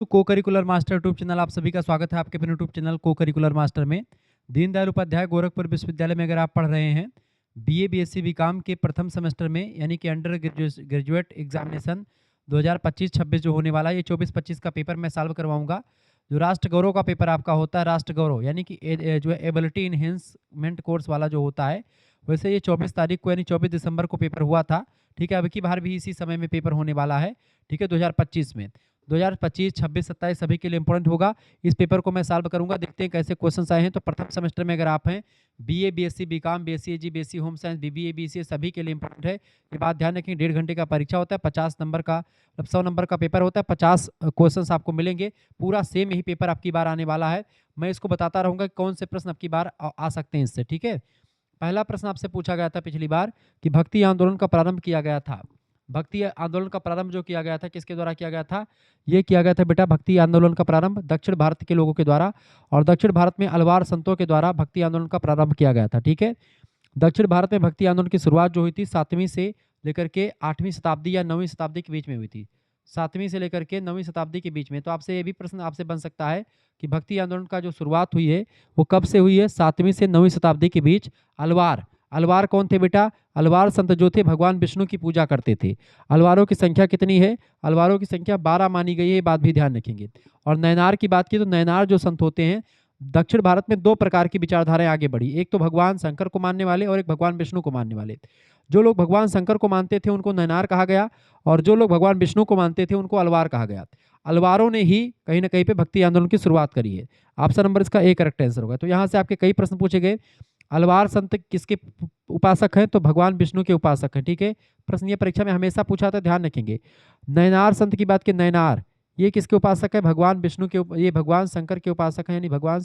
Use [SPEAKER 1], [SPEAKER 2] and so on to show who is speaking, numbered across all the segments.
[SPEAKER 1] तो को curricular master YouTube channel आप सभी का स्वागत है आपके अपने यूट्यूब चैनल को करिकुलर मास्टर में। दीनदयाल उपाध्याय गोरखपुर विश्वविद्यालय में अगर आप पढ़ रहे हैं बीए बीएससी बीकॉम के प्रथम सेमेस्टर में यानी कि अंडर ग्रेजुएट एग्जामिनेशन 2025-26 जो होने वाला है, ये 24-25 का पेपर मैं सॉल्व करवाऊंगा। जो राष्ट्र गौरव का पेपर आपका होता है, राष्ट्र गौरव यानी कि जो है एबिलिटी इन्हेंसमेंट कोर्स वाला जो होता है, वैसे ये 24 तारीख को यानी 24 दिसंबर को पेपर हुआ था। ठीक है, अब की बार भी इसी समय में पेपर होने वाला है। ठीक है, 2025 में 2025, 26, 27 सभी के लिए इंपॉर्टेंट होगा। इस पेपर को मैं सॉल्व करूंगा, देखते हैं कैसे क्वेश्चंस आए हैं। तो प्रथम सेमेस्टर में अगर आप हैं BA BSc BCom BSc Ag BSc home science BBA BCA सभी के लिए इंपॉर्टेंट है। ये बात ध्यान रखें, 1.5 घंटे का परीक्षा होता है, 50 नंबर का 100 नंबर का पेपर होता है, 50 क्वेश्चन आपको मिलेंगे। पूरा सेम यही पेपर आपकी बार आने वाला है। मैं इसको बताता रहूंगा कि कौन से प्रश्न आपकी बार आ सकते हैं इससे। ठीक है, पहला प्रश्न आपसे पूछा गया था पिछली बार कि भक्ति आंदोलन का प्रारंभ किया गया था। भक्ति आंदोलन का प्रारंभ जो किया गया था किसके द्वारा किया गया था? ये किया गया था बेटा भक्ति आंदोलन का प्रारंभ दक्षिण भारत के लोगों के द्वारा, और दक्षिण भारत में अलवार संतों के द्वारा भक्ति आंदोलन का प्रारंभ किया गया था। ठीक है, दक्षिण भारत में भक्ति आंदोलन की शुरुआत जो हुई थी 7वीं से लेकर के 8वीं शताब्दी या 9वीं शताब्दी के बीच में हुई थी। 7वीं से लेकर के 9वीं शताब्दी के बीच में। तो आपसे ये भी प्रश्न आपसे बन सकता है कि भक्ति आंदोलन का जो शुरुआत हुई है वो कब से हुई है? 7वीं से 9वीं शताब्दी के बीच। अलवार, अलवार कौन थे बेटा? अलवार संत जो थे भगवान विष्णु की पूजा करते थे। अलवारों की संख्या कितनी है? अलवारों की संख्या 12 मानी गई है, ये बात भी ध्यान रखेंगे। और नयनार की बात की तो नयनार जो संत होते हैं, दक्षिण भारत में 2 प्रकार की विचारधाराएं आगे बढ़ी, एक तो भगवान शंकर को मानने वाले और एक भगवान विष्णु को मानने वाले। जो लोग भगवान शंकर को मानते थे उनको नयनार कहा गया, और जो लोग भगवान विष्णु को मानते थे उनको अलवार कहा गया। अलवारों ने ही कहीं ना कहीं पे भक्ति आंदोलन की शुरुआत करी है। ऑप्शन नंबर इसका ए करेक्ट आंसर होगा। तो यहाँ से आपके कई प्रश्न पूछे गए। अलवार संत किसके उपासक हैं? तो भगवान विष्णु के उपासक हैं। ठीक है, प्रश्न ये परीक्षा में हमेशा पूछा था, ध्यान रखेंगे। नयनार संत की बात की, नयनार ये किसके उपासक है? भगवान विष्णु के ये भगवान शंकर के उपासक हैं, यानी भगवान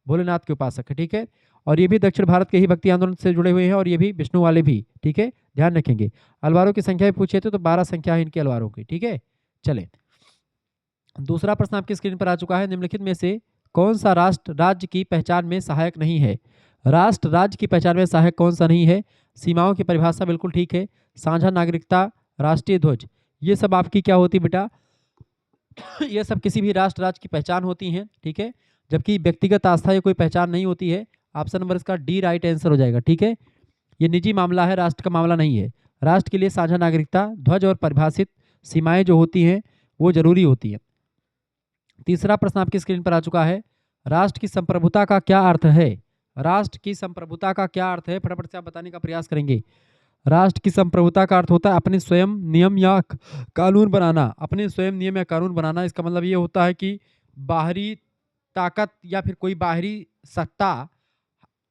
[SPEAKER 1] भोलेनाथ के उपासक है। ठीक है, और ये भी दक्षिण भारत के ही भक्ति आंदोलन से जुड़े हुए हैं, और ये भी विष्णु वाले भी। ठीक है, ध्यान रखेंगे। अलवारों की संख्या भी पूछे थे तो 12 संख्या है इनके अलवारों की। ठीक है, चले दूसरा प्रश्न आपकी स्क्रीन पर आ चुका है। निम्नलिखित में से कौन सा राष्ट्र राज्य की पहचान में सहायक नहीं है? राष्ट्र राज्य की पहचान में सहायक कौन सा नहीं है? सीमाओं की परिभाषा बिल्कुल ठीक है। साझा नागरिकता, राष्ट्रीय ध्वज, ये सब आपकी क्या होती बेटा? ये सब किसी भी राष्ट्र राज्य की पहचान होती हैं। ठीक है, जबकि व्यक्तिगत आस्था ये कोई पहचान नहीं होती है। ऑप्शन नंबर इसका डी राइट आंसर हो जाएगा। ठीक है, ये निजी मामला है, राष्ट्र का मामला नहीं है। राष्ट्र के लिए साझा नागरिकता, ध्वज और परिभाषित सीमाएं जो होती हैं वो जरूरी होती है। तीसरा प्रश्न आपकी स्क्रीन पर आ चुका है। राष्ट्र की संप्रभुता का क्या अर्थ है? राष्ट्र की संप्रभुता का क्या अर्थ है? फटाफट से आप बताने का प्रयास करेंगे। राष्ट्र की संप्रभुता का अर्थ होता है अपने स्वयं नियम या कानून बनाना। अपने स्वयं नियम या कानून बनाना, इसका मतलब ये होता है कि बाहरी ताकत या फिर कोई बाहरी सत्ता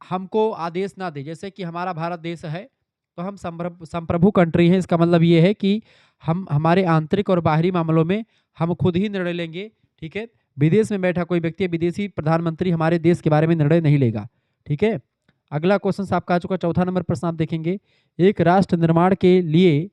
[SPEAKER 1] हमको आदेश ना दे। जैसे कि हमारा भारत देश है तो हम संप्रभु कंट्री है, इसका मतलब ये है कि हम हमारे आंतरिक और बाहरी मामलों में हम खुद ही निर्णय लेंगे। ठीक है, विदेश में बैठा कोई व्यक्ति, विदेशी प्रधानमंत्री हमारे देश के बारे में निर्णय नहीं लेगा। ठीक है, अगला क्वेश्चन आपका आ चुका, चौथा नंबर प्रश्न आप देखेंगे। एक राष्ट्र निर्माण के लिए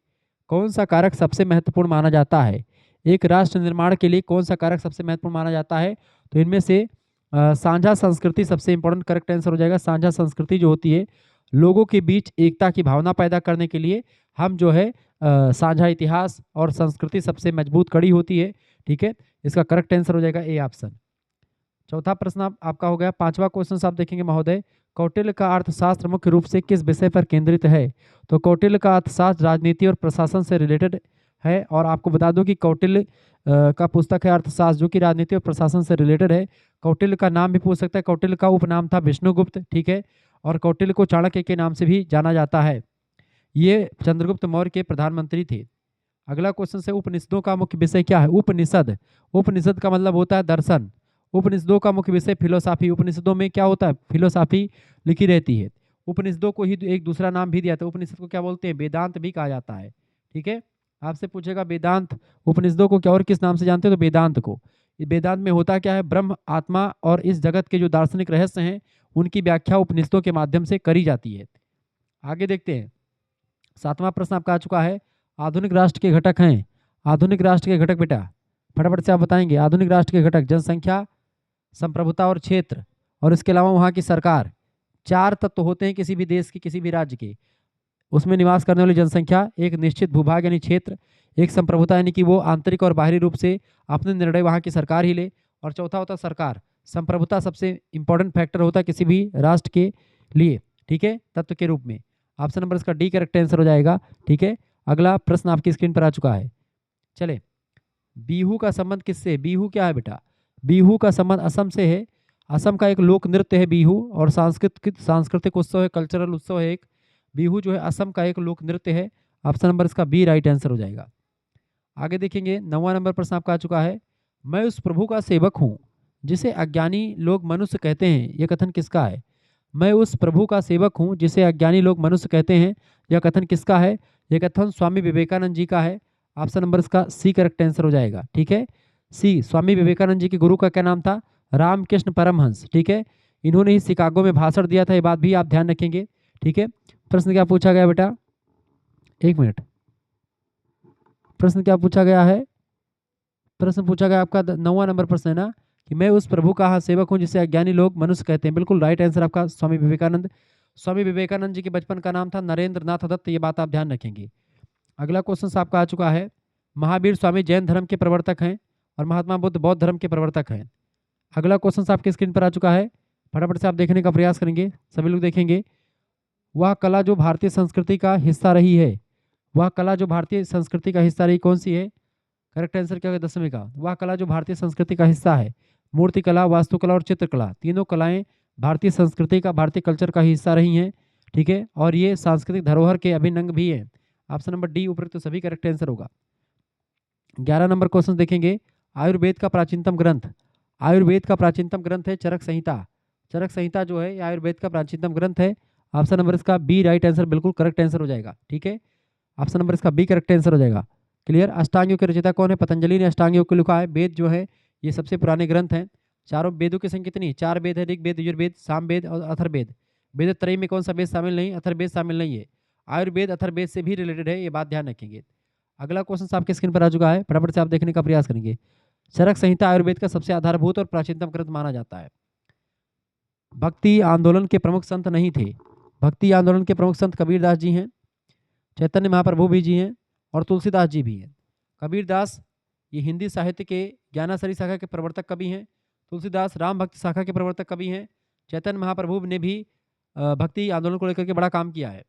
[SPEAKER 1] कौन सा कारक सबसे महत्वपूर्ण माना जाता है? एक राष्ट्र निर्माण के लिए कौन सा कारक सबसे महत्वपूर्ण माना जाता है? तो इनमें से साझा संस्कृति सबसे इंपॉर्टेंट करेक्ट आंसर हो जाएगा। साझा संस्कृति जो होती है लोगों के बीच एकता की भावना पैदा करने के लिए हम जो है साझा इतिहास और संस्कृति सबसे मजबूत कड़ी होती है। ठीक है, इसका करेक्ट आंसर हो जाएगा ए ऑप्शन। चौथा प्रश्न आपका हो गया। पांचवा क्वेश्चन आप देखेंगे महोदय, कौटिल्य का अर्थशास्त्र मुख्य रूप से किस विषय पर केंद्रित है? तो कौटिल्य का अर्थशास्त्र राजनीति और प्रशासन से रिलेटेड है, और आपको बता दूं कि कौटिल्य का पुस्तक है अर्थशास्त्र, जो कि राजनीति और प्रशासन से रिलेटेड है। कौटिल्य का नाम भी पूछ सकता है, कौटिल्य का उपनाम था विष्णुगुप्त। ठीक है, और कौटिल्य को चाणक्य के नाम से भी जाना जाता है। ये चंद्रगुप्त मौर्य के प्रधानमंत्री थे। अगला क्वेश्चन से, उपनिषदों का मुख्य विषय क्या है? उपनिषद, उपनिषद का मतलब होता है दर्शन। उपनिषदों का मुख्य विषय फिलोसॉफी। उपनिषदों में क्या होता है? फिलोसॉफी लिखी रहती है। उपनिषदों को ही एक दूसरा नाम भी दिया था, उपनिषद को क्या बोलते हैं? वेदांत भी कहा जाता है। ठीक है, आपसे पूछेगा वेदांत, उपनिषदों को क्या और किस नाम से जानते हो? तो वेदांत को। वेदांत में होता क्या है? ब्रह्म, आत्मा और इस जगत के जो दार्शनिक रहस्य हैं उनकी व्याख्या उपनिषदों के माध्यम से करी जाती है। आगे देखते हैं, सातवां प्रश्न आपका आ चुका है। आधुनिक राष्ट्र के घटक हैं। आधुनिक राष्ट्र के घटक बेटा फटाफट से आप बताएंगे। आधुनिक राष्ट्र के घटक जनसंख्या, संप्रभुता और क्षेत्र, और इसके अलावा वहाँ की सरकार। 4 तत्व होते हैं किसी भी देश के, किसी भी राज्य के। उसमें निवास करने वाली जनसंख्या, एक निश्चित भूभाग यानी क्षेत्र, एक संप्रभुता यानी कि वो आंतरिक और बाहरी रूप से अपने निर्णय वहाँ की सरकार ही ले। और चौथा होता है सरकार। संप्रभुता सबसे इंपॉर्टेंट फैक्टर होता है किसी भी राष्ट्र के लिए, ठीक है, तत्व के रूप में। ऑप्शन नंबर इसका डी करेक्ट आंसर हो जाएगा, ठीक है। अगला प्रश्न आपकी स्क्रीन पर आ चुका है। चले, बिहू का संबंध किससे? बिहू क्या है बेटा? बिहू का संबंध असम से है। असम का एक लोक नृत्य है बिहू, और सांस्कृतिक उत्सव है, कल्चरल उत्सव है एक। बिहू जो है असम का एक लोक नृत्य है। ऑप्शन नंबर इसका बी राइट आंसर हो जाएगा। आगे देखेंगे, 9वां नंबर प्रश्न आपका आ चुका है। मैं उस प्रभु का सेवक हूँ जिसे अज्ञानी लोग मनुष्य कहते हैं, यह कथन किसका है? मैं उस प्रभु का सेवक हूँ जिसे अज्ञानी लोग मनुष्य कहते हैं, यह कथन किसका है? यह कथन स्वामी विवेकानंद जी का है। ऑप्शन नंबर इसका सी करेक्ट आंसर हो जाएगा, ठीक है। सी, स्वामी विवेकानंद जी के गुरु का क्या नाम था? रामकृष्ण परमहंस, ठीक है। इन्होंने ही शिकागो में भाषण दिया था, ये बात भी आप ध्यान रखेंगे, ठीक है। प्रश्न क्या पूछा गया बेटा? एक मिनट, प्रश्न क्या पूछा गया है? प्रश्न पूछा गया आपका 9वां नंबर प्रश्न है ना, कि मैं उस प्रभु का सेवक हूँ जिसे अज्ञानी लोग मनुष्य कहते हैं। बिल्कुल राइट आंसर आपका स्वामी विवेकानंद। स्वामी विवेकानंद जी के बचपन का नाम था नरेंद्र नाथ दत्त, ये बात आप ध्यान रखेंगे। अगला क्वेश्चन आपका आ चुका है। महावीर स्वामी जैन धर्म के प्रवर्तक हैं और महात्मा बुद्ध बौद्ध धर्म के प्रवर्तक हैं। अगला क्वेश्चन आपके स्क्रीन पर आ चुका है, फटाफट से आप देखने का प्रयास करेंगे, सभी लोग देखेंगे। वह कला जो भारतीय संस्कृति का हिस्सा रही है, वह कला जो भारतीय संस्कृति का हिस्सा रही कौन सी है? करेक्ट आंसर क्या होगा 10वें का? वह कला जो भारतीय संस्कृति का हिस्सा है। मूर्तिकला, वास्तुकला और चित्रकला, तीनों कलाएं भारतीय संस्कृति का, भारतीय कल्चर का हिस्सा रही हैं, ठीक है। और ये सांस्कृतिक धरोहर के अभिन्न अंग भी हैं। ऑप्शन नंबर डी उपरोक्त सभी करेक्ट आंसर होगा। 11 नंबर क्वेश्चन देखेंगे। आयुर्वेद का प्राचीनतम ग्रंथ, आयुर्वेद का प्राचीनतम ग्रंथ है चरक संहिता। चरक संहिता जो है आयुर्वेद का प्राचीनतम ग्रंथ है। ऑप्शन नंबर इसका बी राइट आंसर, बिल्कुल करेक्ट आंसर हो जाएगा, ठीक है। ऑप्शन नंबर इसका बी करेक्ट आंसर हो जाएगा। क्लियर। अष्टांग योग के रचयिता कौन है? पतंजलि ने अष्टांग योग को लिखा है। वेद जो है ये सबसे पुराने ग्रंथ हैं। चारों वेदों की संख्या कितनी? 4 वेद है, ऋग्वेद, यजुर्वेद, सामवेद और अथर्ववेद। वेद त्रयी में कौन सा वेद शामिल नहीं? अथर्ववेद शामिल नहीं है। आयुर्वेद अथर्ववेद से भी रिलेटेड है, ये बात ध्यान रखेंगे। अगला क्वेश्चन आपके स्क्रीन पर आ चुका है, फटाफट से आप देखने का प्रयास करेंगे। चरक संहिता आयुर्वेद का सबसे आधारभूत और प्राचीनतम ग्रंथ माना जाता है। भक्ति आंदोलन के प्रमुख संत नहीं थे। भक्ति आंदोलन के प्रमुख संत कबीरदास जी हैं, चैतन्य महाप्रभु भी जी हैं और तुलसीदास जी भी हैं। कबीरदास ये हिंदी साहित्य के ज्ञानासरी शाखा के प्रवर्तक कवि हैं। तुलसीदास राम भक्ति शाखा के प्रवर्तक कवि हैं। चैतन्य महाप्रभु ने भी भक्ति आंदोलन को लेकर के बड़ा काम किया है।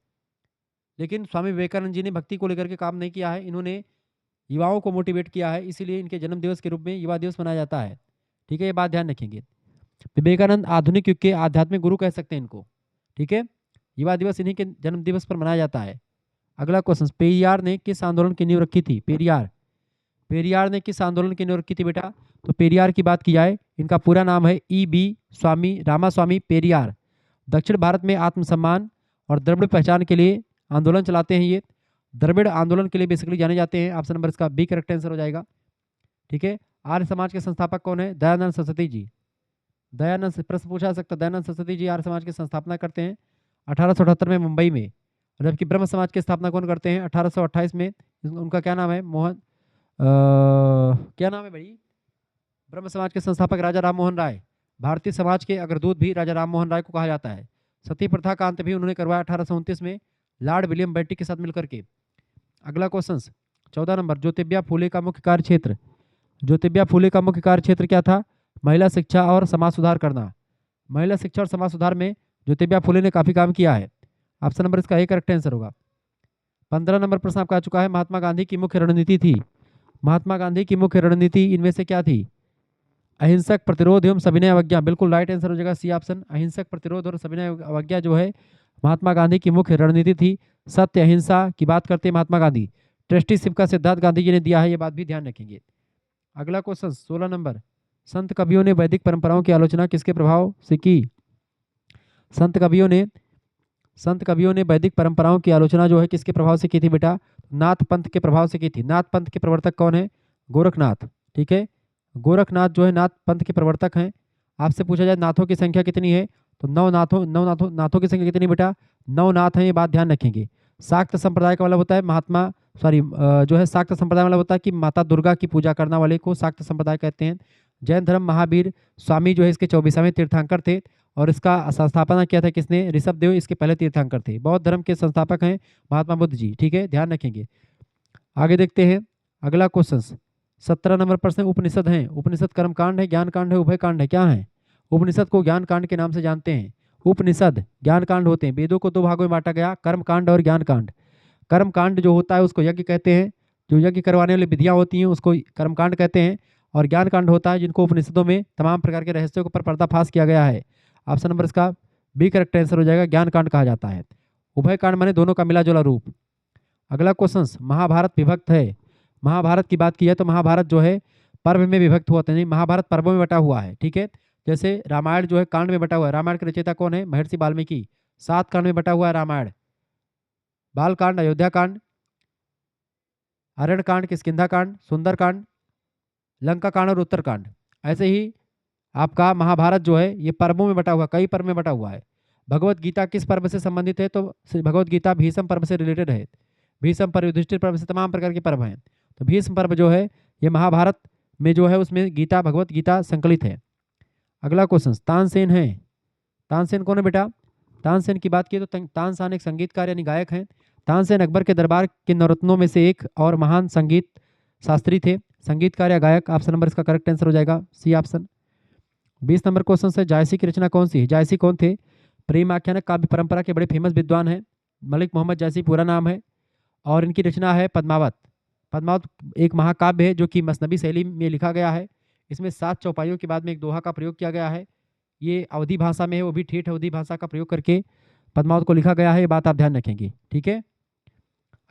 [SPEAKER 1] लेकिन स्वामी विवेकानंद जी ने भक्ति को लेकर के काम नहीं किया है, इन्होंने युवाओं को मोटिवेट किया है, इसीलिए इनके जन्म दिवस के रूप में युवा दिवस मनाया जाता है, ठीक है। ये बात ध्यान रखेंगे। विवेकानंद आधुनिक युग के आध्यात्मिक गुरु कह सकते हैं इनको, ठीक है। युवा दिवस इन्हीं के जन्म दिवस पर मनाया जाता है। अगला क्वेश्चन, पेरियार ने किस आंदोलन की नींव रखी थी? पेरियार, पेरियार ने किस आंदोलन की नींव रखी थी बेटा? तो पेरियार की बात की जाए, इनका पूरा नाम है ई.बी. स्वामी रामास्वामी पेरियार। दक्षिण भारत में आत्मसम्मान और द्रविड़ पहचान के लिए आंदोलन चलाते हैं ये। द्रविड़ आंदोलन के लिए बेसिकली जाने जाते हैं। ऑप्शन नंबर इसका बी करेक्ट आंसर हो जाएगा, ठीक है। आर्य समाज के संस्थापक कौन है? दयानंद सरस्वती जी। दयानंद से प्रश्न पूछा जा सकता है, दयानंद सरस्वती जी आर्य समाज की संस्थापना करते हैं 1878 में मुंबई में। जबकि ब्रह्म समाज की स्थापना कौन करते हैं? 1828 में। उनका क्या नाम है? क्या नाम है भाई? ब्रह्म समाज के संस्थापक राजा राम मोहन राय। भारतीय समाज के अग्रदूत भी राजा राम मोहन राय को कहा जाता है। सती प्रथा का अंत भी उन्होंने करवाया 1829 में लॉर्ड विलियम बेंटिक के साथ मिलकर के। अगला क्वेश्चन 14 नंबर, ज्योतिबा फूले का मुख्य कार्य क्षेत्र। ज्योतिबा फूले का मुख्य कार्य क्षेत्र क्या था? महिला शिक्षा और समाज सुधार करना। महिला शिक्षा और समाज सुधार में ज्योतिबा फूले ने काफी काम किया है। ऑप्शन नंबर इसका ए करेक्ट आंसर होगा। 15 नंबर प्रश्न आपका आ चुका है। महात्मा गांधी की मुख्य रणनीति थी। महात्मा गांधी की मुख्य रणनीति इनमें से क्या थी? अहिंसक प्रतिरोध एवं सविनय अवज्ञा। बिल्कुल राइट आंसर हो जाएगा सी ऑप्शन। अहिंसक प्रतिरोध और सविनय अवज्ञा जो है महात्मा गांधी की मुख्य रणनीति थी। सत्य अहिंसा की बात करते हैं महात्मा गांधी। ट्रस्टीशिप का सिद्धांत गांधी जी ने दिया है, ये बात भी ध्यान रखेंगे। अगला क्वेश्चन 16 नंबर, संत कवियों ने वैदिक परंपराओं की आलोचना किसके प्रभाव से की? संत कवियों ने वैदिक परंपराओं की आलोचना जो है किसके प्रभाव से की थी बेटा? नाथ पंथ के प्रभाव से की थी। नाथ पंथ के प्रवर्तक कौन है? गोरखनाथ, ठीक है। गोरखनाथ जो है नाथ पंथ के प्रवर्तक हैं। आपसे पूछा जाए नाथों की संख्या कितनी है, तो नाथों की संख्या कितनी बेटा? 9 नाथ हैं, ये बात ध्यान रखेंगे। शाक्त संप्रदाय का मतलब होता है जो है शाक्त संप्रदाय मतलब होता है कि माता दुर्गा की पूजा करने वाले को शाक्त संप्रदाय कहते हैं। जैन धर्म महावीर स्वामी जो है इसके 24वें तीर्थंकर थे और इसका संस्थापना किया था किसने? ऋषभ देव इसके पहले तीर्थंकर थे। बौद्ध धर्म के संस्थापक हैं महात्मा बुद्ध जी, ठीक है, ध्यान रखेंगे। आगे देखते हैं अगला क्वेश्चन 17 नंबर प्रश्न उपनिषद हैं। उपनिषद कर्म कांड है, ज्ञान कांड है, उभय कांड है, क्या है? उपनिषद को ज्ञान कांड के नाम से जानते हैं। उपनिषद ज्ञान कांड होते हैं। वेदों को दो भागों में बांटा गया, कर्म कांड और ज्ञान कांड। कर्म कांड जो होता है उसको यज्ञ कहते हैं, जो यज्ञ करवाने वाली विधियां होती हैं उसको कर्म कांड कहते हैं। और ज्ञान कांड होता है जिनको उपनिषदों में तमाम प्रकार के रहस्यों के ऊपर पर्दाफाश किया गया है। ऑप्शन नंबर इसका बी करेक्ट आंसर हो जाएगा, ज्ञान कांड कहा जाता है। उभय कांड माने दोनों का मिला जुला रूप। अगला क्वेश्चन महाभारत विभक्त है। महाभारत की बात की है तो महाभारत जो है पर्व में विभक्त हुआ था, नहीं महाभारत पर्वों में बटा हुआ है, ठीक है। जैसे रामायण जो है कांड में बटा हुआ है। रामायण के रचयिता कौन है? महर्षि वाल्मीकि। 7 कांड में बटा हुआ है रामायण। बाल कांड, अयोध्या कांड, अरण्य कांड, किष्किंधा कांड, सुंदर कांड, लंका कांड और उत्तर कांड। ऐसे ही आपका महाभारत जो है ये पर्वों में बटा हुआ, कई पर्व में बटा हुआ है। भगवत गीता किस पर्व से संबंधित है? तो भगवत गीता भीष्म पर्व से रिलेटेड है। भीष्म पर्व, युधिष्ठिर पर्व से तमाम प्रकार के पर्व हैं। तो भीष्म पर्व जो है ये महाभारत में जो है उसमें गीता, भगवत गीता संकलित है। अगला क्वेश्चन तानसेन है। तानसेन कौन है बेटा? तानसेन की बात की तो तानसेन एक संगीतकार यानी गायक हैं। तानसेन अकबर के दरबार के नवरत्नों में से एक और महान संगीत शास्त्री थे, संगीतकार या गायक। ऑप्शन नंबर इसका करेक्ट आंसर हो जाएगा सी ऑप्शन। 20 नंबर क्वेश्चन से जायसी की रचना कौन सी है? जायसी कौन थे? प्रेम आख्यानक काव्य परंपरा के बड़े फेमस विद्वान हैं। मलिक मोहम्मद जायसी पूरा नाम है और इनकी रचना है पद्मावत। पद्मावत एक महाकाव्य है जो कि मसनबी शैली में लिखा गया है। इसमें 7 चौपाइयों के बाद में एक दोहा का प्रयोग किया गया है। ये अवधी भाषा में है, वो भी ठेठ अवधी भाषा का प्रयोग करके पद्मावत को लिखा गया है। ये बात आप ध्यान रखेंगे, ठीक है।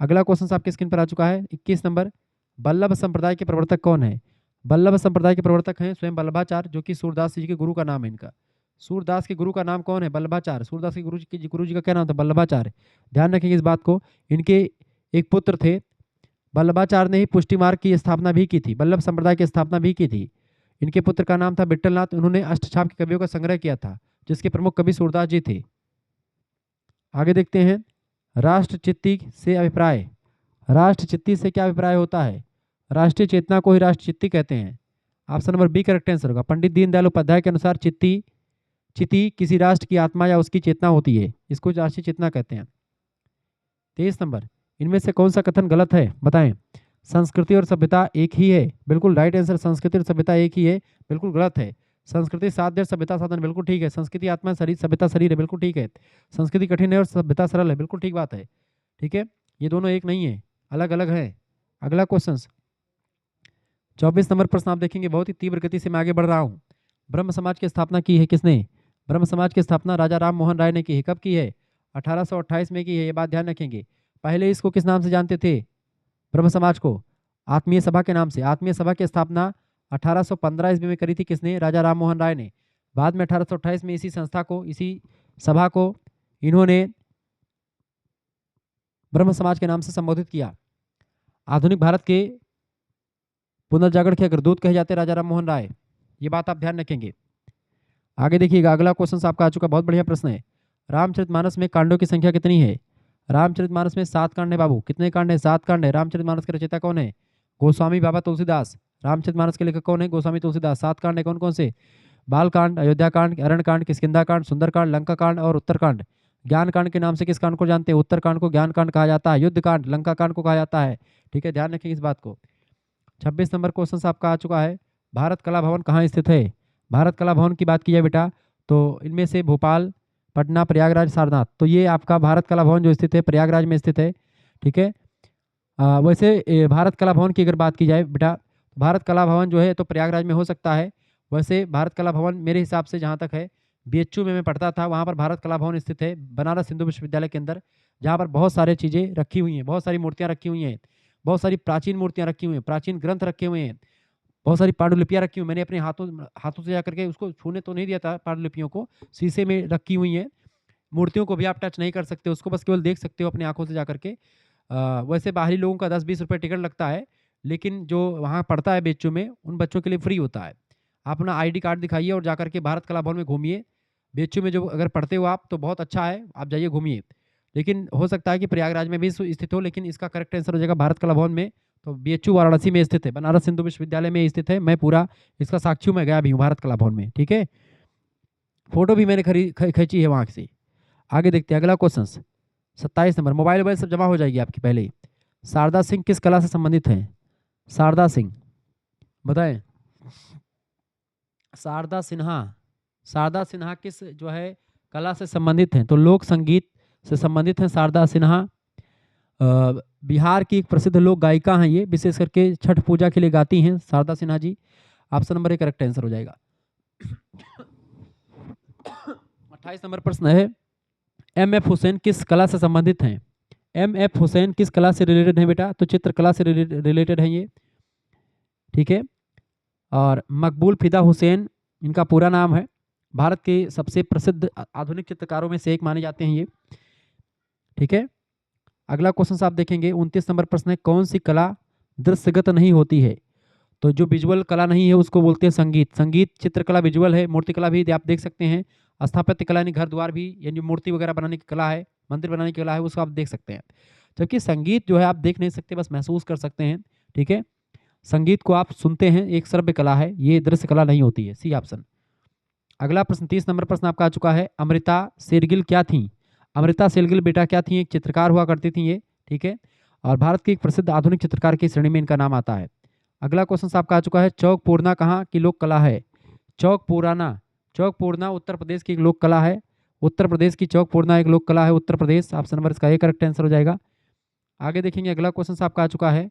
[SPEAKER 1] अगला क्वेश्चन आपके स्क्रीन पर आ चुका है 21 नंबर। वल्लभ संप्रदाय के प्रवर्तक कौन है? वल्लभ संप्रदाय के प्रवर्तक हैं स्वयं वल्लभाचार्य, जो कि सूरदास जी के गुरु का नाम है इनका। सूरदास के गुरु का नाम कौन है? वल्लभाचार्य। सूरदास के गुरु जी का क्या नाम था? वल्लभाचार्य। ध्यान रखेंगे इस बात को। इनके एक पुत्र थे, वल्लभाचार्य ने ही पुष्टि मार्ग की स्थापना भी की थी, वल्लभ संप्रदाय की स्थापना भी की थी। इनके पुत्र का नाम था विट्ठलनाथ। उन्होंने अष्टछाप के कवियों का संग्रह किया था, जिसके प्रमुख कवि सूरदास जी थे। आगे देखते हैं राष्ट्रचित्ती से अभिप्राय। राष्ट्रचित्ती से क्या अभिप्राय होता है? राष्ट्रीय चेतना को ही राष्ट्रचित्ती कहते हैं। Option number B correct answer होगा। पंडित दीनदयाल उपाध्याय के अनुसार चिति किसी राष्ट्र की आत्मा या उसकी चेतना होती है, इसको राष्ट्रीय चेतना कहते हैं। 23 नंबर, इनमें से कौन सा कथन गलत है? बताएं। संस्कृति और सभ्यता एक ही है, बिल्कुल राइट आंसर। संस्कृति और सभ्यता एक ही है, बिल्कुल गलत है। संस्कृति साध्य, सभ्यता साधन, बिल्कुल ठीक है। संस्कृति आत्मा, शरीर, सभ्यता शरीर है, बिल्कुल ठीक है। संस्कृति कठिन है और सभ्यता सरल है, बिल्कुल ठीक बात है, ठीक है। ये दोनों एक नहीं है, अलग अलग है। अगला क्वेश्चन 24 नंबर प्रश्न आप देखेंगे, बहुत ही तीव्र गति से मैं आगे बढ़ रहा हूँ। ब्रह्म समाज की स्थापना की है किसने? ब्रह्म समाज की स्थापना राजा राम मोहन राय ने की है। कब की है? 1828 में की है, ये बात ध्यान रखेंगे। पहले इसको किस नाम से जानते थे? ब्रह्म समाज को आत्मीय सभा के नाम से। आत्मीय सभा की स्थापना 1815 ईस्वी में करी थी किसने? राजा राम मोहन राय ने। बाद में 1828 में इसी संस्था को, इसी सभा को इन्होंने ब्रह्म समाज के नाम से संबोधित किया। आधुनिक भारत के पुनर्जागरण के अग्रदूत कहे जाते राजा राम मोहन राय, ये बात आप ध्यान रखेंगे। आगे देखिएगा, अगला क्वेश्चन आपका आ चुका, बहुत बढ़िया प्रश्न है। रामचरितमानस में कांडों की संख्या कितनी है? रामचरितमानस में 7 कांड है बाबू। कितने कांड है? 7 कांड है। रामचरितमानस के रचयिता कौन है? गोस्वामी बाबा तुलसीदास। रामचरितमानस के लेखक कौन है? गोस्वामी तुलसीदास। 7 कांड है, कौन कौन से? बाल कांड, अयोध्या कांड, अरण्य कांड, किष्किंधा कांड, सुंदर कांड, लंका कांड और उत्तर कांड। ज्ञान कांड के नाम से किस कांड को जानते हैं? उत्तर कांड को ज्ञान कांड कहा जाता है। युद्ध कांड लंका कांड को कहा जाता है, ठीक है, ध्यान रखेंगे इस बात को। 26 नंबर क्वेश्चन आपका आ चुका है, भारत कला भवन कहाँ स्थित है? भारत कला भवन की बात की जाए बेटा तो इनमें से भोपाल, पटना, प्रयागराज, सारनाथ। तो ये आपका भारत कला भवन जो स्थित है प्रयागराज में स्थित है, ठीक है। वैसे भारत कला भवन की अगर बात की जाए बेटा, भारत कला भवन जो है तो प्रयागराज में हो सकता है। वैसे भारत कला भवन मेरे हिसाब से जहाँ तक है बीएचयू में मैं पढ़ता था, वहाँ पर भारत कला भवन स्थित है, बनारस हिंदू विश्वविद्यालय के अंदर, जहाँ पर बहुत सारी चीज़ें रखी हुई हैं, बहुत सारी मूर्तियाँ रखी हुई हैं, बहुत सारी प्राचीन मूर्तियाँ रखी हुई हैं, प्राचीन ग्रंथ रखे हुए हैं, बहुत सारी पांडुलिपियाँ रखी हुई। मैंने अपने हाथों से जाकर के उसको छूने तो नहीं दिया था, पांडुलिपियों को शीशे में रखी हुई हैं। मूर्तियों को भी आप टच नहीं कर सकते, उसको बस केवल देख सकते हो अपनी आंखों से जाकर के। वैसे बाहरी लोगों का 10-20 रुपये टिकट लगता है, लेकिन जो वहाँ पढ़ता है बीएचयू में उन बच्चों के लिए फ्री होता है। आप अपना आईडी कार्ड दिखाइए और जाकर के भारत कला भवन में घूमिए। बीएचयू में जो अगर पढ़ते हो आप तो बहुत अच्छा है, आप जाइए घूमिए। लेकिन हो सकता है कि प्रयागराज में भी स्थित हो, लेकिन इसका करेक्ट आंसर हो जाएगा भारत कला भवन में। तो बीएचयू वाराणसी में स्थित है, बनारस हिंदू विश्वविद्यालय में स्थित है। मैं पूरा इसका साक्षी हूँ, मैं गया भी हूँ भारत कला भवन में, ठीक है। फोटो भी मैंने खींची है वहाँ से। आगे देखते हैं अगला क्वेश्चन 27 नंबर, मोबाइल सब जमा हो जाएगी आपकी पहले ही। शारदा सिंह किस कला से संबंधित हैं? शारदा सिंह, बताएं। शारदा सिन्हा, शारदा सिन्हा किस जो है कला से संबंधित हैं? तो लोक संगीत से संबंधित हैं शारदा सिन्हा। बिहार की एक प्रसिद्ध लोक गायिका हैं ये, विशेष करके छठ पूजा के लिए गाती हैं Sharda Sinha ji. Option number 1 correct answer हो जाएगा। 28 नंबर प्रश्न है, एम एफ हुसैन किस कला से संबंधित हैं? एम एफ हुसैन किस कला से रिलेटेड है बेटा? तो चित्रकला से रिलेटेड है ये, ठीक है। और मकबूल फिदा हुसैन इनका पूरा नाम है, भारत के सबसे प्रसिद्ध आधुनिक चित्रकारों में से एक माने जाते हैं ये, ठीक है। अगला क्वेश्चन आप देखेंगे 29 नंबर प्रश्न है, कौन सी कला दृश्यगत नहीं होती है? तो जो विजुअल कला नहीं है उसको बोलते हैं संगीत। संगीत चित्रकला विजुअल है, मूर्तिकला भी आप देख सकते हैं, स्थापत्य कला यानी घर द्वार भी, यानी मूर्ति वगैरह बनाने की कला है, मंदिर बनाने की कला है, उसको आप देख सकते हैं। जबकि संगीत जो है आप देख नहीं सकते, बस महसूस कर सकते हैं, ठीक है। संगीत को आप सुनते हैं, एक श्रव्य कला है, ये दृश्य कला नहीं होती है, सी ऑप्शन। अगला प्रश्न 30 नंबर प्रश्न आपका आ चुका है, अमृता शेरगिल क्या थी? अमृता शेरगिल बेटा क्या थी? एक चित्रकार हुआ करती थी ये, ठीक है। और भारत की एक प्रसिद्ध आधुनिक चित्रकार की श्रेणी में इनका नाम आता है। अगला क्वेश्चन आपका आ चुका है, चौक पूर्णा कहाँ की लोक कला है? चौक पूराना, चौक पूर्णा उत्तर प्रदेश की एक लोक कला है, उत्तर प्रदेश की चौक पूर्णा एक लोक कला है, उत्तर प्रदेश। ऑप्शन नंबर इसका 1 करेक्ट आंसर हो जाएगा। आगे देखेंगे अगला क्वेश्चन आपका आ चुका है,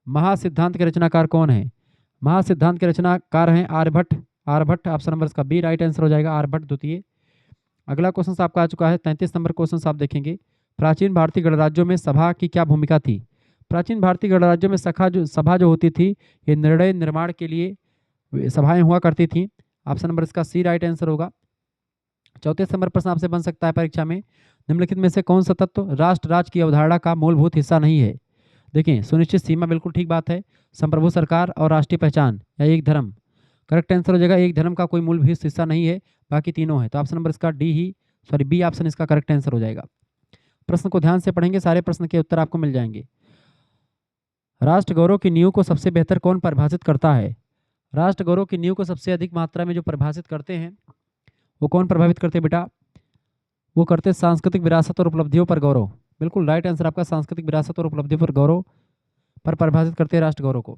[SPEAKER 1] महासिद्धांत के रचनाकार कौन है? महासिद्धांत के रचनाकार हैं आर्यभट्ट, आर्यभट्ट। ऑप्शन नंबर इसका बी राइट आंसर हो जाएगा, आर्यभट्ट द्वितीय। अगला क्वेश्चन आपका आ चुका है 33 नंबर क्वेश्चन आप देखेंगे, प्राचीन भारतीय गणराज्यों में सभा की क्या भूमिका थी? प्राचीन भारतीय गणराज्यों में सभा जो होती थी, ये निर्णय निर्माण के लिए सभाएं हुआ करती थी। ऑप्शन नंबर इसका सी राइट आंसर होगा। 34 नंबर प्रश्न आपसे बन सकता है परीक्षा में, निम्नलिखित में से कौन सा तत्व राष्ट्र राज्य की अवधारणा का मूलभूत हिस्सा नहीं है? देखिए, सुनिश्चित सीमा बिल्कुल ठीक बात है, संप्रभु सरकार और राष्ट्रीय पहचान या एक धर्म, करेक्ट आंसर हो जाएगा। एक धर्म का कोई मूलभूत हिस्सा नहीं है, बाकी तीनों है, तो ऑप्शन नंबर इसका डी ही सॉरी बी ऑप्शन इसका करेक्ट आंसर हो जाएगा। प्रश्न को ध्यान से पढ़ेंगे, सारे प्रश्न के उत्तर आपको मिल जाएंगे। राष्ट्र गौरव की नींव को सबसे बेहतर कौन परिभाषित करता है? राष्ट्र गौरव की नींव को सबसे अधिक मात्रा में जो परिभाषित करते हैं वो कौन प्रभावित करते हैं बेटा? वो करते सांस्कृतिक विरासत और उपलब्धियों पर गौरव, बिल्कुल राइट आंसर आपका, सांस्कृतिक विरासत और उपलब्धियों पर गौरव पर परिभाषित करते हैं राष्ट्र गौरव को।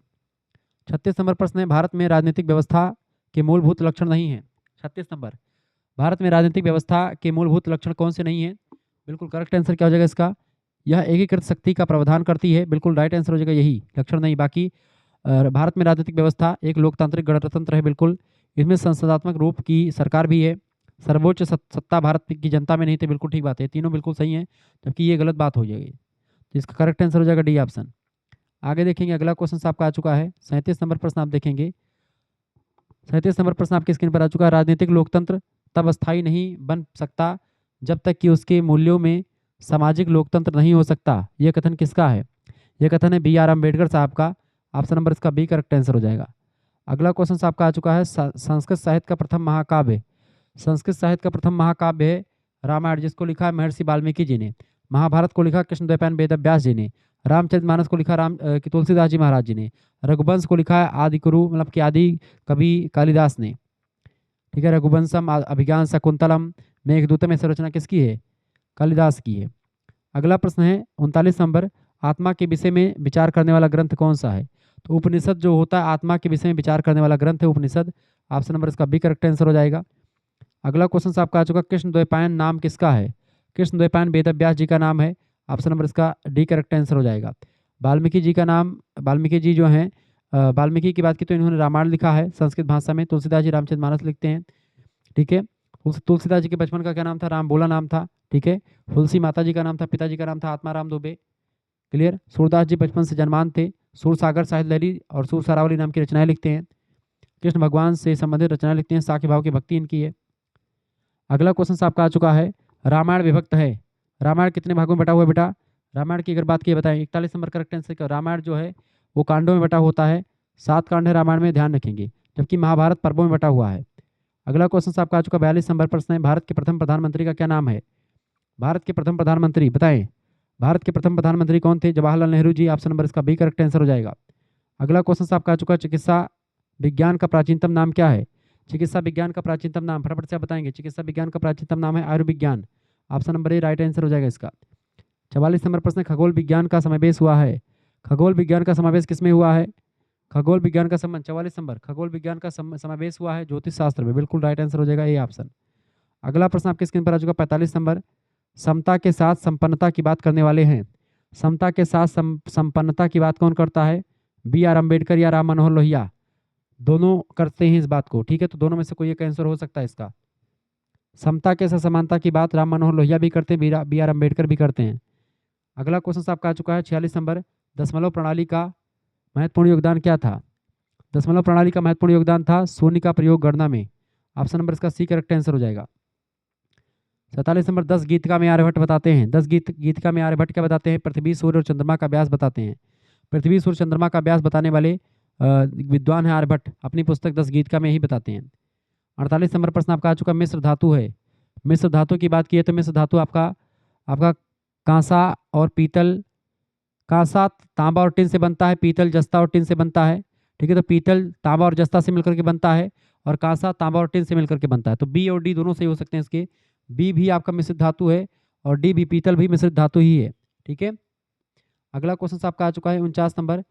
[SPEAKER 1] 36 नंबर प्रश्न है, भारत में राजनीतिक व्यवस्था के मूलभूत लक्षण नहीं है। 36 नंबर, भारत में राजनीतिक व्यवस्था के मूलभूत लक्षण कौन से नहीं है? बिल्कुल करेक्ट आंसर क्या हो जाएगा इसका? यह एकीकृत शक्ति का प्रावधान करती है, बिल्कुल राइट आंसर हो जाएगा यही, लक्षण नहीं बाकी। भारत में राजनीतिक व्यवस्था एक लोकतांत्रिक गणतंत्र है, बिल्कुल। इसमें संसदात्मक रूप की सरकार भी है, सर्वोच्च सत्ता भारत की जनता में नहीं थी, बिल्कुल ठीक बात है, तीनों बिल्कुल सही है, जबकि ये गलत बात हो जाएगी, तो इसका करेक्ट आंसर हो जाएगा डी ऑप्शन। आगे देखेंगे अगला क्वेश्चन आपका आ चुका है 37 नंबर प्रश्न आप देखेंगे। 37 नंबर प्रश्न आपकी स्क्रीन पर आ चुका है, राजनीतिक लोकतंत्र तब स्थायी नहीं बन सकता जब तक कि उसके मूल्यों में सामाजिक लोकतंत्र नहीं हो सकता। यह कथन किसका है? यह कथन है बी आर अम्बेडकर साहब का। ऑप्शन नंबर इसका बी करेक्ट आंसर हो जाएगा। अगला क्वेश्चन आपका आ चुका है, संस्कृत साहित्य का प्रथम महाकाव्य, संस्कृत साहित्य का प्रथम महाकाव्य है रामायण, जिसको लिखा है महर्षि वाल्मीकि जी ने। महाभारत को लिखा कृष्णद्वैपायन वेद व्यास जी ने। रामचरितमानस को लिखा तुलसीदास जी महाराज जी ने। रघुवंश को लिखा है आदि गुरु मतलब कि आदि कवि कालिदास ने, ठीक है। रघुवंशम, अभिज्ञान शाकुंतलम, मेघदूतम में संरचना किसकी है? कालिदास की है। अगला प्रश्न है 39 नंबर, आत्मा के विषय में विचार करने वाला ग्रंथ कौन सा है? तो उपनिषद जो होता है आत्मा के विषय में विचार करने वाला ग्रंथ है उपनिषद। ऑप्शन नंबर इसका बी करेक्ट आंसर हो जाएगा। अगला क्वेश्चन आपका आ चुका, कृष्ण द्वैपायन नाम किसका है? कृष्ण द्वैपायन वेद व्यास जी का नाम है। ऑप्शन नंबर इसका डी करेक्ट आंसर हो जाएगा। वाल्मीकि जी का नाम, वाल्मीकि जी जो हैं, वाल्मीकि की बात की तो इन्होंने रामायण लिखा है संस्कृत भाषा में, तुलसीदास जी रामचरितमानस लिखते हैं, ठीक है। तुलसीदास जी के बचपन का क्या नाम था? राम बोला नाम था, ठीक है। तुलसी माता जी का नाम था, पिताजी का नाम था आत्माराम दुबे, क्लियर। सूरदास जी बचपन से जन्मान थे, सूर सागर साहित्य लहरी और सूर सारावली नाम की रचनाएं लिखते हैं, कृष्ण भगवान से संबंधित रचनाएं लिखते हैं, साख्य भाव की भक्ति इनकी है। अगला क्वेश्चन आपका आ चुका है, रामायण विभक्त है, रामायण कितने भागों में बटा हुआ है बेटा? रामायण की अगर बात की बताएं, 41 नंबर करेक्ट आंसर। रामायण जो है वो कांडों में बटा होता है, 7 कांड है रामायण में, ध्यान रखेंगे, जबकि महाभारत पर्वों में बटा हुआ है। अगला क्वेश्चन आपका आ चुका 42 नंबर प्रश्न है, भारत के प्रथम प्रधानमंत्री का क्या नाम है? भारत के प्रथम प्रधानमंत्री बताएं, भारत के प्रथम प्रधानमंत्री कौन थे? जवाहरलाल नेहरू जी। ऑप्शन नंबर इसका बी करेक्ट आंसर हो जाएगा। अगला क्वेश्चन आपका आ चुका, चिकित्सा विज्ञान का प्राचीनतम नाम क्या है? चिकित्सा विज्ञान का प्राचीनतम नाम फटाफट से बताएंगे, चिकित्सा विज्ञान का प्राचीनतम नाम है आयुर्विज्ञान। Option number A right answer हो जाएगा इसका। 44 नंबर प्रश्न, खगोल विज्ञान का समावेश हुआ है, खगोल विज्ञान का समावेश किसमें हुआ है? खगोल विज्ञान का संबंध 44 नंबर, खगोल विज्ञान का समावेश हुआ है ज्योतिष शास्त्र में, बिल्कुल राइट आंसर हो जाएगा ए ऑप्शन। अगला प्रश्न आपके स्क्रीन पर आ चुका 45 नंबर, समता के साथ संपन्नता की बात करने वाले हैं। समता के साथ संपन्नता की बात कौन करता है? बी आर अम्बेडकर या राम मनोहर लोहिया, दोनों करते हैं इस बात को, ठीक है। तो दोनों में से कोई एक आंसर हो सकता है इसका। समता के साथ समानता की बात राम मनोहर लोहिया भी करते हैं, बी आर अम्बेडकर भी करते हैं। अगला क्वेश्चन आपका आ चुका है 46 नंबर, दशमलव प्रणाली का महत्वपूर्ण योगदान क्या था? दशमलव प्रणाली का महत्वपूर्ण योगदान था शून्य का प्रयोग गणना में। ऑप्शन नंबर इसका सी करेक्ट आंसर हो जाएगा। 47 नंबर, 10 गीतिका में आर्यभट्ट बताते हैं। 10 गीतिका में आर्यभट्ट क्या बताते हैं? पृथ्वी, सूर्य और चंद्रमा का व्यास बताते हैं। पृथ्वी, सूर्य, चंद्रमा का व्यास बताने वाले विद्वान है आर्यभट्ट, अपनी पुस्तक 10 गीतिका में ही बताते हैं। 48 नंबर प्रश्न आपका आ चुका मिश्र धातु है। मिश्र धातु की बात की है तो मिश्र धातु आपका कांसा और पीतल, कांसा तांबा और टिन से बनता है, पीतल जस्ता और टिन से बनता है, ठीक है। तो पीतल तांबा और जस्ता से मिलकर के बनता है और कांसा तांबा और टिन से मिलकर के बनता है। तो बी और डी दोनों सही हो सकते हैं इसके। बी भी आपका मिश्रित धातु है और डी भी, पीतल भी मिश्रित धातु ही है, ठीक है। अगला क्वेश्चन आपका आ चुका है 49 नंबर,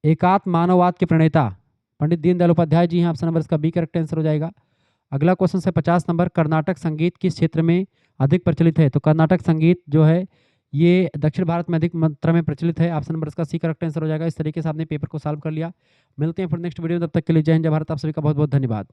[SPEAKER 1] एकात्म मानववाद के प्रणेता पंडित दीनदयाल उपाध्याय जी हैं। ऑप्शन नंबर इसका बी करेक्ट आंसर हो जाएगा। अगला क्वेश्चन है 50 नंबर, कर्नाटक संगीत किस क्षेत्र में अधिक प्रचलित है? तो कर्नाटक संगीत जो है ये दक्षिण भारत में अधिक मात्रा में प्रचलित है। ऑप्शन नंबर इसका सी करेक्ट आंसर हो जाएगा। इस तरीके से आपने पेपर को सॉल्व कर लिया। मिलते हैं फिर नेक्स्ट वीडियो में, तब तक के लिए जय हिंद जय भारत। आप सभी का बहुत बहुत धन्यवाद।